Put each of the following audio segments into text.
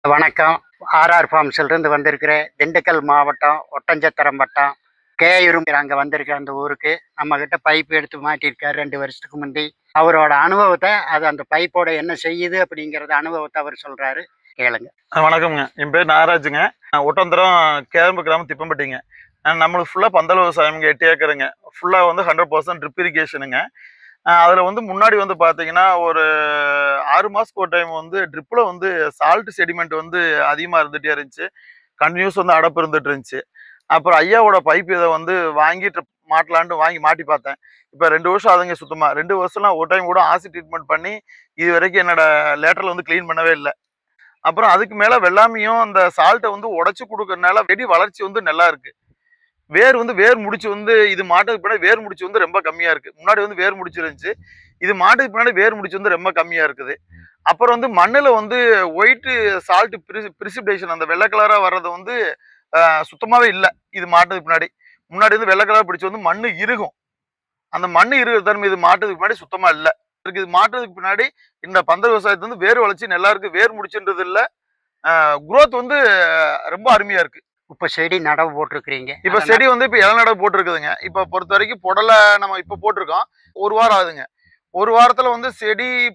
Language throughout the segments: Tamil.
வணக்கம். ஆர்ஆர் ஃபார்ம்ஸ்லேருந்து வந்திருக்கிறேன். திண்டுக்கல் மாவட்டம் ஒட்டஞ்சத்திரம் வட்டம் கேயூரும் அங்கே வந்திருக்க அந்த ஊருக்கு நம்மக்கிட்ட பைப் எடுத்து மாட்டியிருக்காரு 2 வருஷத்துக்கு முந்தி. அவரோட அனுபவத்தை அந்த பைப்போட என்ன செய்யுது அப்படிங்கிறத அனுபவத்தை அவர் சொல்கிறாரு, கேளுங்க. வணக்கம்ங்க, என் பேர் நாகராஜுங்க. ஒட்டந்தரம் கேரம்பு கிராமம் திப்பம்பட்டிங்க. நம்மளுக்கு ஃபுல்லாக பந்தல் விவசாயம்ங்க, 8 ஏக்கருங்க. ஃபுல்லாக வந்து 100% ட்ரிப் இரிகேஷனுங்க. அதில் வந்து முன்னாடி வந்து பார்த்தீங்கன்னா ஒரு 6 மாதத்துக்கு ஒரு டைம் வந்து ட்ரிப்பில் வந்து சால்ட் செடிமெண்ட் வந்து அதிகமாக இருந்துகிட்டே இருந்துச்சு. கண்டினியூஸ் வந்து அடப்பு இருந்துட்டு இருந்துச்சு. அப்புறம் ஐயாவோட பைப் இதை வந்து வாங்கி ட்ரிப் மாட்டலான்ட்டு வாங்கி மாட்டி பார்த்தேன். இப்போ 2 வருஷம் ஆகுதுங்க. சுத்தமாக 2 வருஷம்லாம் ஒரு டைம் கூட ஆசிட் ட்ரீட்மெண்ட் பண்ணி இது வரைக்கும் என்னோட லேட்டரில் வந்து க்ளீன் பண்ணவே இல்லை. அப்புறம் அதுக்கு மேலே வெள்ளாமையும் அந்த சால்ட்டை வந்து உடச்சி கொடுக்கறதுனால செடி வளர்ச்சி வந்து நல்லா இருக்குது. வேர் முடிச்சு வந்து இது மாட்டுக்கு பின்னாடி வேர் முடிச்சு வந்து ரொம்ப கம்மியாக இருக்குது. முன்னாடி வந்து வேர் முடிச்சு இருந்துச்சு, இது மாட்டுக்கு பின்னாடி வேர் முடிச்சு வந்து ரொம்ப கம்மியாக இருக்குது. அப்புறம் வந்து மண்ணில் வந்து ஒயிட்டு சால்ட் பிரிசிபிடேஷன் அந்த வெள்ளை கலராக வர்றது வந்து சுத்தமாகவே இல்லை. இது மாட்டுக்கு முன்னாடி வந்து வெள்ளை கலர் பிடிச்சி வந்து மண் இறுகும். அந்த மண் இருக்கிற தன்மை இது மாட்டுக்கு பின்னாடி சுத்தமாக இல்லை. இது மாட்டுறதுக்கு பின்னாடி இந்த பந்தல் விவசாயத்தை வந்து வேர் வளர்ச்சி நல்லா இருக்குது. வேர் முடிச்சுன்றது இல்லை, குரோத் வந்து ரொம்ப அருமையாக இருக்குது. இப்போ செடி நடவு போட்டிருக்கிறீங்க. இப்போ செடி வந்து இப்போ இலை நடவு போட்டிருக்குதுங்க. இப்போ பொறுத்த வரைக்கும் புடலை நம்ம இப்போ போட்டிருக்கோம், 1 வாரம் ஆகுதுங்க. 1 வாரத்தில் வந்து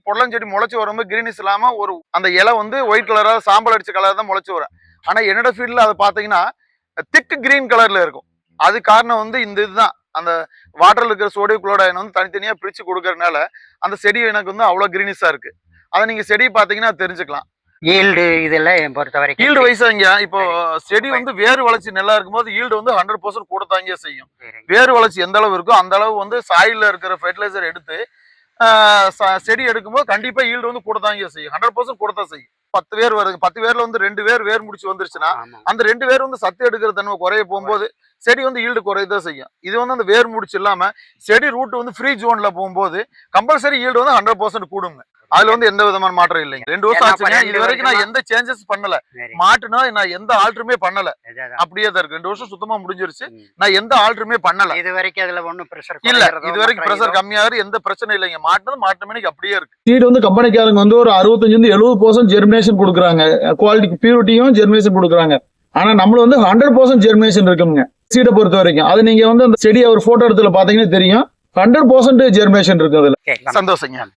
புடலஞ்செடி முளைச்சி வரும்போது கிரீனிஷ் இல்லாமல் ஒரு அந்த இலை வந்து ஒயிட் கலராக சாம்பல் அடிச்ச கலர் தான் முளைச்சி வரும். ஆனால் என்னோட ஃபீல்டில் அதை பார்த்தீங்கன்னா திக் கிரீன் கலரில் இருக்கும். அது காரணம் வந்து இந்த இதுதான், அந்த வாட்டரில் இருக்கிற சோடியம் குளோரைடு வந்து தனித்தனியாக பிரித்து கொடுக்கறதுனால அந்த செடி எனக்கு வந்து அவ்வளோ கிரீனிஷாக இருக்குது. அதை நீங்கள் செடி பார்த்தீங்கன்னா தெரிஞ்சுக்கலாம். ஈல்டு இதெல்லாம் பொறுத்த வரைக்கும் ஈல்டு வைஸாங்க. இப்போ செடி வந்து வேறு வளர்ச்சி நல்லா இருக்கும்போது ஈல்டு வந்து 100% கூட தாங்கியே செய்யும். வேறு வளர்ச்சி எந்த அளவு இருக்கோ அந்த அளவு வந்து சாயில இருக்கிற ஃபெர்டிலைசர் எடுத்து செடி எடுக்கும்போது கண்டிப்பா ஈல்டு வந்து கூட தாங்கியே செய்யும். 100% கூட தான் செய்யும். 10 வேர் வருது, 10 வேர்ல வந்து 2 வேர் முடிச்சு வந்துருச்சுன்னா அந்த 2 வேர் வந்து சத்து எடுக்கிற தன்மை குறைய போகும்போது செடி வந்து ஈல்டு குறையதான் செய்யும். இது வந்து அந்த வேர் முடிச்சு இல்லாம செடி ரூட் வந்து ஃப்ரீ ஜோன்ல போகும்போது கம்பல்சரி ஈல்டு வந்து 100% கூடுங்க. அதுல வந்து எந்த விதமான மாற்றம் இல்லைங்க. 2 வருஷம் ஆச்சுங்க. இது வரைக்கும் நான் எந்த சேஞ்சஸ் பண்ணல. மாட்டுனா நான் எந்த ஆல்டருமே பண்ணல, அப்படியே தான் இருக்கு. 2 வருஷம் சுத்தமா முடிஞ்சிருச்சு. நான் எந்த ஆல்டருமே பண்ணல. இது வரைக்கும் அதுல ஒண்ணும் பிரஷர் இல்ல. இது வரைக்கும் பிரஷர் கம்மியாகிறது எந்த பிரச்சனை இல்லைங்க. மாட்டு மணிக்கு அப்படியே இருக்கு. சீட் வந்து கம்பெனிக்காரங்க வந்து ஒரு 65-70% ஜெர்மினேஷன் கொடுக்குறாங்க. குவாலிட்டி பியூரிட்டியும் ஜெர்மினேஷன் கொடுக்குறாங்க. ஆனா நம்மள வந்து 100% ஜெர்மினேஷன் இருக்குங்க சீடை பொறுத்த வரைக்கும். அது நீங்க வந்து அந்த செடியை ஒரு போட்டோ எடுத்துல பாத்தீங்கன்னா தெரியும், 100% ஜெர்மினேஷன் இருக்கு அதுல. சந்தோஷங்க.